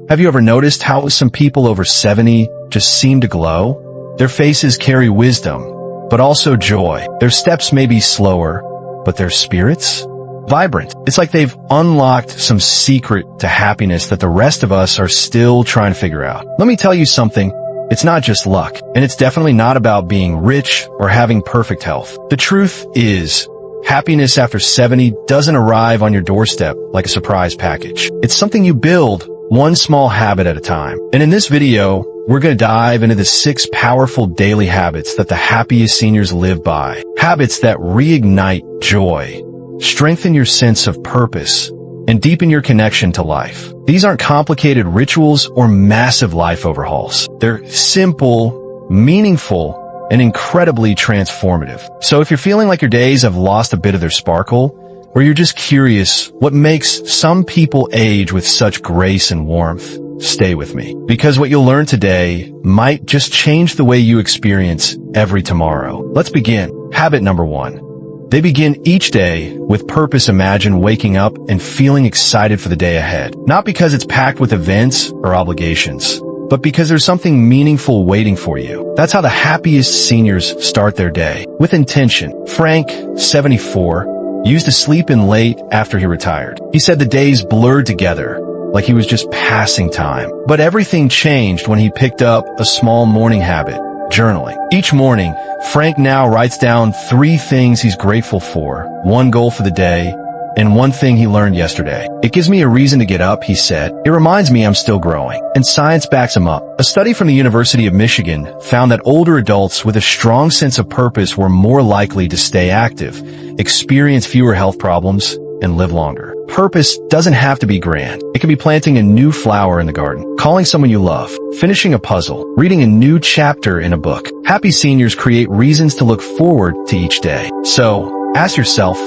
Have you ever noticed how some people over 70 just seem to glow? Their faces carry wisdom, but also joy. Their steps may be slower, but their spirits? Vibrant. It's like they've unlocked some secret to happiness that the rest of us are still trying to figure out. Let me tell you something. It's not just luck, and it's definitely not about being rich or having perfect health. The truth is, happiness after 70 doesn't arrive on your doorstep like a surprise package. It's something you build one small habit at a time. And in this video, we're going to dive into the 6 powerful daily habits that the happiest seniors live by. Habits that reignite joy, strengthen your sense of purpose, and deepen your connection to life. These aren't complicated rituals or massive life overhauls. They're simple, meaningful, and incredibly transformative. So if you're feeling like your days have lost a bit of their sparkle, or you're just curious what makes some people age with such grace and warmth, stay with me. Because what you'll learn today might just change the way you experience every tomorrow. Let's begin. Habit number 1. They begin each day with purpose. Imagine waking up and feeling excited for the day ahead. Not because it's packed with events or obligations, but because there's something meaningful waiting for you. That's how the happiest seniors start their day, with intention. Frank, 74, used to sleep in late after he retired. He said the days blurred together, like he was just passing time. But everything changed when he picked up a small morning habit. Journaling. Each morning, Frank now writes down 3 things he's grateful for, 1 goal for the day, and 1 thing he learned yesterday. It gives me a reason to get up, he said. It reminds me I'm still growing. And science backs him up. A study from the University of Michigan found that older adults with a strong sense of purpose were more likely to stay active, experience fewer health problems, and live longer. Purpose doesn't have to be grand. It can be planting a new flower in the garden, calling someone you love, finishing a puzzle, reading a new chapter in a book. Happy seniors create reasons to look forward to each day. So, ask yourself,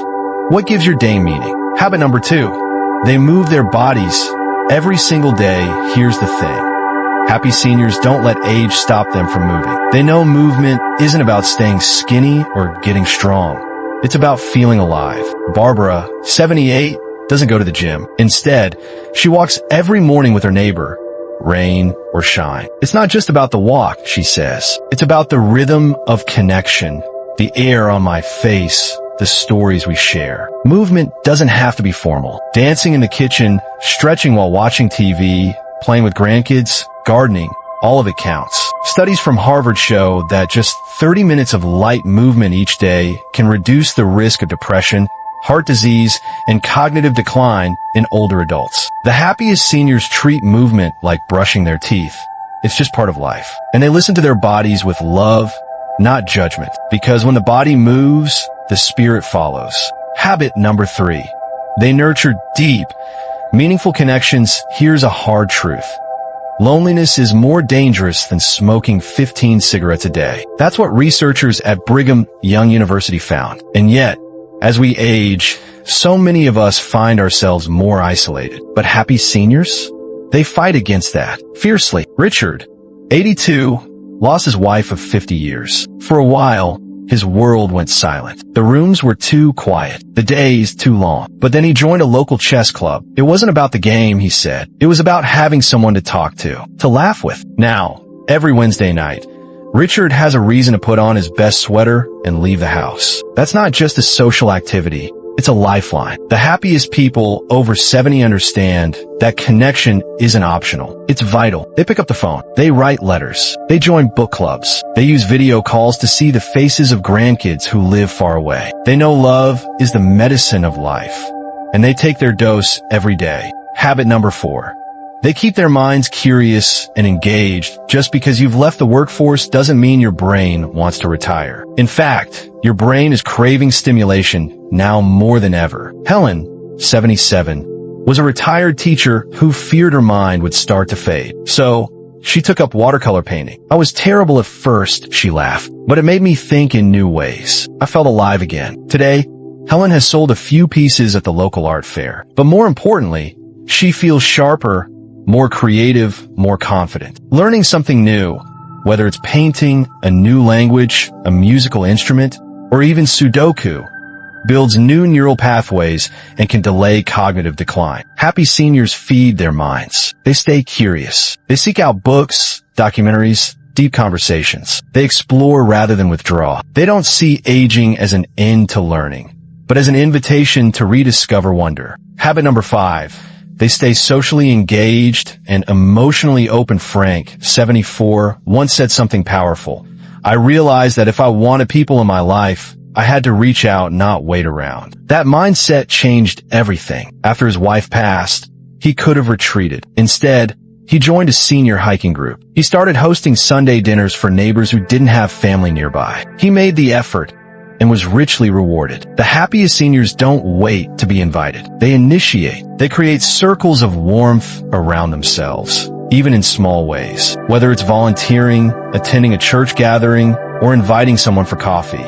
what gives your day meaning? Habit number 2. They move their bodies every single day. Here's the thing. Happy seniors don't let age stop them from moving. They know movement isn't about staying skinny or getting strong. It's about feeling alive. Barbara, 78, doesn't go to the gym. Instead, she walks every morning with her neighbor, rain or shine. It's not just about the walk, she says. It's about the rhythm of connection, the air on my face, the stories we share. Movement doesn't have to be formal. Dancing in the kitchen, stretching while watching TV, playing with grandkids, gardening, all of it counts. Studies from Harvard show that just 30 minutes of light movement each day can reduce the risk of depression, heart disease, and cognitive decline in older adults. The happiest seniors treat movement like brushing their teeth. It's just part of life. And they listen to their bodies with love, not judgment. Because when the body moves, the spirit follows. Habit number 3. They nurture deep, meaningful connections. Here's a hard truth. Loneliness is more dangerous than smoking 15 cigarettes a day. That's what researchers at Brigham Young University found. And yet, as we age, so many of us find ourselves more isolated. But happy seniors? They fight against that fiercely. Richard, 82, lost his wife of 50 years. For a while, his world went silent. The rooms were too quiet, the days too long. But then he joined a local chess club. It wasn't about the game, he said. It was about having someone to talk to laugh with. Now, every Wednesday night, Richard has a reason to put on his best sweater and leave the house. That's not just a social activity. It's a lifeline. The happiest people over 70 understand that connection isn't optional. It's vital. They pick up the phone. They write letters. They join book clubs. They use video calls to see the faces of grandkids who live far away. They know love is the medicine of life, and they take their dose every day. Habit number 4. They keep their minds curious and engaged. Just because you've left the workforce doesn't mean your brain wants to retire. In fact, your brain is craving stimulation now more than ever. Helen, 77, was a retired teacher who feared her mind would start to fade. So, she took up watercolor painting. I was terrible at first, she laughed, but it made me think in new ways. I felt alive again. Today, Helen has sold a few pieces at the local art fair. But more importantly, she feels sharper, more creative, more confident. Learning something new, whether it's painting, a new language, a musical instrument, or even Sudoku, builds new neural pathways, and can delay cognitive decline. Happy seniors feed their minds. They stay curious. They seek out books, documentaries, deep conversations. They explore rather than withdraw. They don't see aging as an end to learning, but as an invitation to rediscover wonder. Habit number 5. They stay socially engaged and emotionally open. Frank, 74, once said something powerful. I realized that if I wanted people in my life, I had to reach out, not wait around. That mindset changed everything. After his wife passed, he could have retreated. Instead, he joined a senior hiking group. He started hosting Sunday dinners for neighbors who didn't have family nearby. He made the effort and was richly rewarded. The happiest seniors don't wait to be invited. They initiate. They create circles of warmth around themselves, even in small ways. Whether it's volunteering, attending a church gathering, or inviting someone for coffee,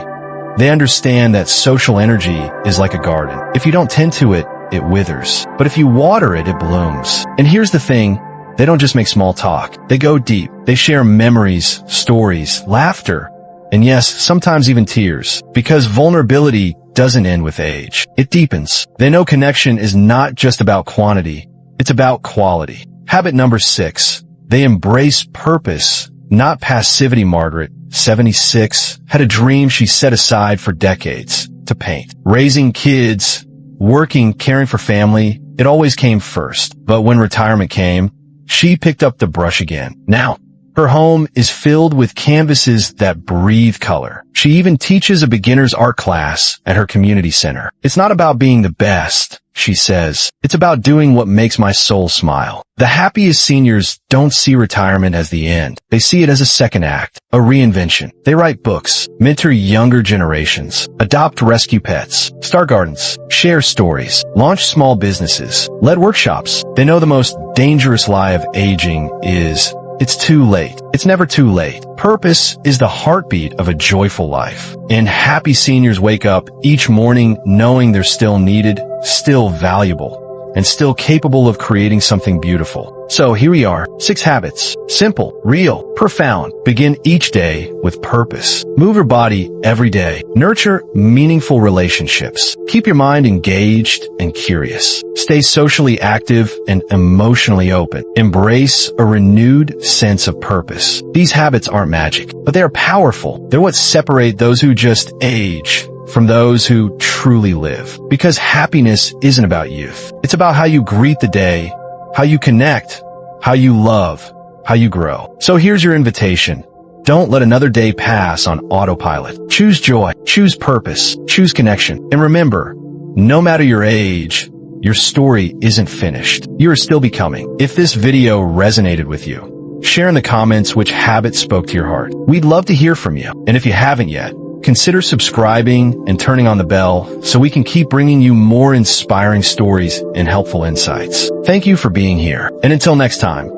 they understand that social energy is like a garden. If you don't tend to it, it withers. But if you water it, it blooms. And here's the thing. They don't just make small talk. They go deep. They share memories, stories, laughter, and yes, sometimes even tears. Because vulnerability doesn't end with age. It deepens. They know connection is not just about quantity. It's about quality. Habit number 6. They embrace purpose, not passivity. Margaret, 76, had a dream she set aside for decades to paint. Raising kids, working, caring for family, it always came first. But when retirement came, she picked up the brush again. Now, her home is filled with canvases that breathe color. She even teaches a beginner's art class at her community center. It's not about being the best, she says. It's about doing what makes my soul smile. The happiest seniors don't see retirement as the end. They see it as a second act, a reinvention. They write books, mentor younger generations, adopt rescue pets, start gardens, share stories, launch small businesses, lead workshops. They know the most dangerous lie of aging is, it's too late. It's never too late. Purpose is the heartbeat of a joyful life. And happy seniors wake up each morning knowing they're still needed, still valuable, and still capable of creating something beautiful. So here we are, 6 habits. Simple, real, profound. Begin each day with purpose. Move your body every day. Nurture meaningful relationships. Keep your mind engaged and curious. Stay socially active and emotionally open. Embrace a renewed sense of purpose. These habits aren't magic, but they are powerful. They're what separate those who just age from those who truly live. Because happiness isn't about youth. It's about how you greet the day, how you connect, how you love, how you grow. So here's your invitation. Don't let another day pass on autopilot. Choose joy, choose purpose, choose connection. And remember, no matter your age, your story isn't finished. You are still becoming. If this video resonated with you, share in the comments which habit spoke to your heart. We'd love to hear from you. And if you haven't yet, consider subscribing and turning on the bell so we can keep bringing you more inspiring stories and helpful insights. Thank you for being here. And until next time,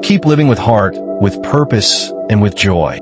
keep living with heart, with purpose, and with joy.